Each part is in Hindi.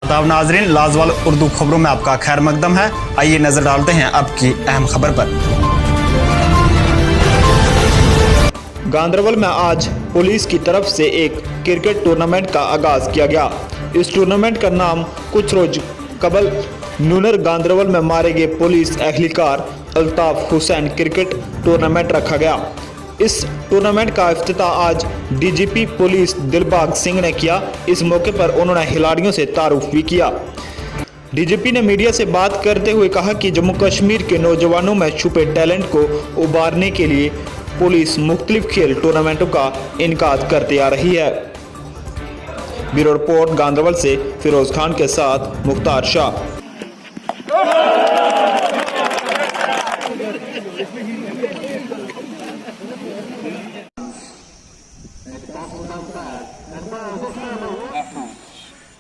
तब नाजरीन, लाजवाल उर्दू खबरों में आपका खैर मकदम है। आइए नजर डालते हैं अब की अहम खबर पर। गांदरबल में आज पुलिस की तरफ से एक क्रिकेट टूर्नामेंट का आगाज किया गया। इस टूर्नामेंट का नाम कुछ रोज कबल नूनर गांदरबल में मारे गए पुलिस एहलकार अल्ताफ हुसैन क्रिकेट टूर्नामेंट रखा गया। इस टूर्नामेंट का इफ्तिताह आज डीजीपी पुलिस दिलबाग सिंह ने किया। इस मौके पर उन्होंने खिलाड़ियों से तारुफ भी किया। डीजीपी ने मीडिया से बात करते हुए कहा कि जम्मू कश्मीर के नौजवानों में छुपे टैलेंट को उभारने के लिए पुलिस मुख्तलिफ खेल टूर्नामेंटों का इनकाद करती आ रही है। ब्यूरो रिपोर्ट गांदरबल से फिरोज खान के साथ Mukhtar Shah.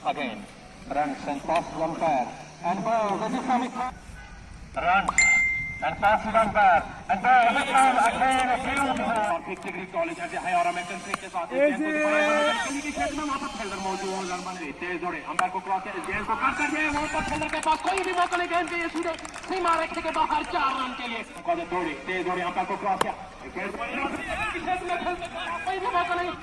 Again, runs and pass one pair and ball. This is coming. Runs and pass one pair and ball. This time again a beautiful. 50 degree college as a higher American cricket के साथ के खेल में वहाँ पर फील्डर मौजूद है। रन बन रही तेज दौड़े अंपायर को क्रॉस किया, गेंद को कट कर दिया। वहाँ पर फील्डर के पास कोई भी मौका नहीं, गेंद के ये सीधे सीमा रेखा के बाहर 4 रन के लिए दौड़ी तेज दौड़े अंपायर को क्रॉस किया, गेंद कोई भी मौका नहीं।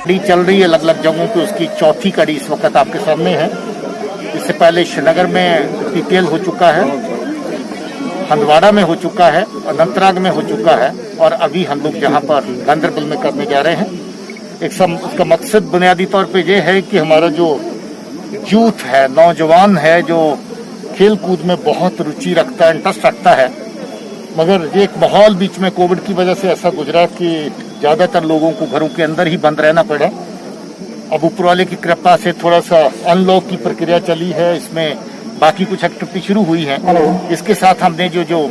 कड़ी चल रही है अलग अलग जगहों पे, उसकी चौथी कड़ी इस वक्त आपके सामने है। इससे पहले श्रीनगर में पीपीएल हो चुका है, हंदवाड़ा में हो चुका है, अनंतनाग में हो चुका है और अभी हम लोग जहाँ पर गांदरबल में करने जा रहे हैं। उसका मकसद बुनियादी तौर पे ये है कि हमारा जो यूथ है, नौजवान है, जो खेल कूद में बहुत रुचि रखता है, इंटरेस्ट रखता है, मगर ये एक माहौल बीच में कोविड की वजह से ऐसा गुजरा कि ज्यादातर लोगों को घरों के अंदर ही बंद रहना पड़ा। अब ऊपर वाले की कृपा से थोड़ा सा अनलॉक की प्रक्रिया चली है, इसमें बाकी कुछ एक्टिविटी शुरू हुई है। इसके साथ हमने जो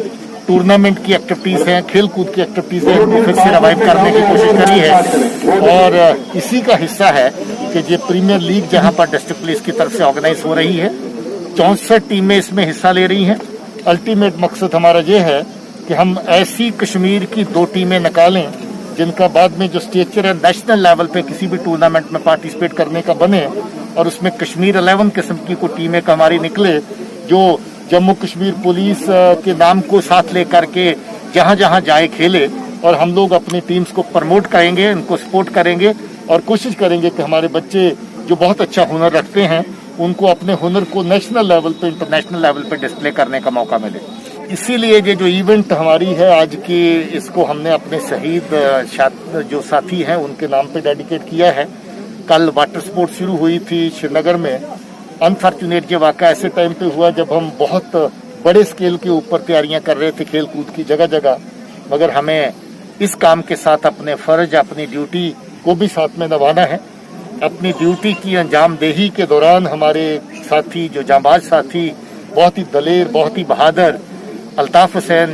टूर्नामेंट की एक्टिविटीज हैं, खेल कूद की एक्टिविटीज हैं, उनको फिर से रिवाइव करने की कोशिश करी है। और इसी का हिस्सा है कि ये प्रीमियर लीग जहाँ पर डिस्ट्रिक्ट पुलिस की तरफ से ऑर्गेनाइज हो रही है, 64 टीमें इसमें हिस्सा ले रही हैं। अल्टीमेट मकसद हमारा ये है कि हम ऐसी कश्मीर की 2 टीमें निकालें जिनका बाद में जो स्टेचर है नेशनल लेवल पे किसी भी टूर्नामेंट में पार्टिसिपेट करने का बने, और उसमें कश्मीर 11 किस्म की कोई टीमें हमारी निकले जो जम्मू कश्मीर पुलिस के नाम को साथ लेकर के जहां जहां जाए खेले। और हम लोग अपनी टीम्स को प्रमोट करेंगे, उनको सपोर्ट करेंगे और कोशिश करेंगे कि हमारे बच्चे जो बहुत अच्छा हुनर रखते हैं उनको अपने हुनर को नेशनल लेवल पे, इंटरनेशनल लेवल पे डिस्प्ले करने का मौका मिले। इसीलिए ये जो इवेंट हमारी है आज की, इसको हमने अपने शहीद जो साथी हैं उनके नाम पे डेडिकेट किया है। कल वाटर स्पोर्ट शुरू हुई थी श्रीनगर में। अनफॉर्चुनेट ये वाक़ा ऐसे टाइम पे हुआ जब हम बहुत बड़े स्केल के ऊपर तैयारियां कर रहे थे खेल कूद की जगह जगह, मगर हमें इस काम के साथ अपने फर्ज, अपनी ड्यूटी को भी साथ में निभाना है। अपनी ड्यूटी की अंजामदेही के दौरान हमारे साथी, जो जांबाज साथी, बहुत ही दलेर, बहुत ही बहादुर अल्ताफ हुसैन,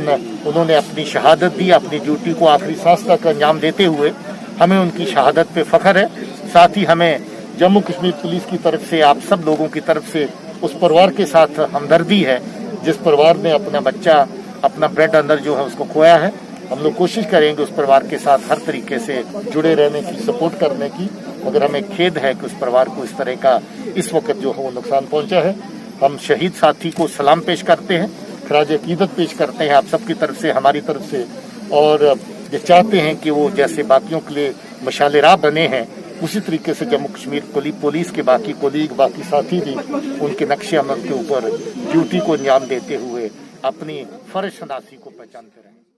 उन्होंने अपनी शहादत दी। अपनी ड्यूटी को आखिरी सांस तक अंजाम देते हुए हमें उनकी शहादत पे फख्र है। साथ ही हमें जम्मू कश्मीर पुलिस की तरफ से, आप सब लोगों की तरफ से उस परिवार के साथ हमदर्दी है जिस परिवार ने अपना बच्चा, अपना ब्रेड अंदर जो है उसको खोया है। हम लोग कोशिश करेंगे उस परिवार के साथ हर तरीके से जुड़े रहने की, सपोर्ट करने की, मगर हमें खेद है कि उस परिवार को इस तरह का इस वक्त जो है वो नुकसान पहुंचा है। हम शहीद साथी को सलाम पेश करते हैं, खराज अकीदत पेश करते हैं आप सबकी तरफ से, हमारी तरफ से, और ये चाहते हैं कि वो जैसे बाकियों के लिए मशाल राह बने हैं उसी तरीके से जम्मू कश्मीर पुलिस के बाकी कोलीग, बाकी साथी भी उनके नक्शे अमल के ऊपर ड्यूटी को अंजाम देते हुए अपनी फर्ज शनासी को पहचानते रहें।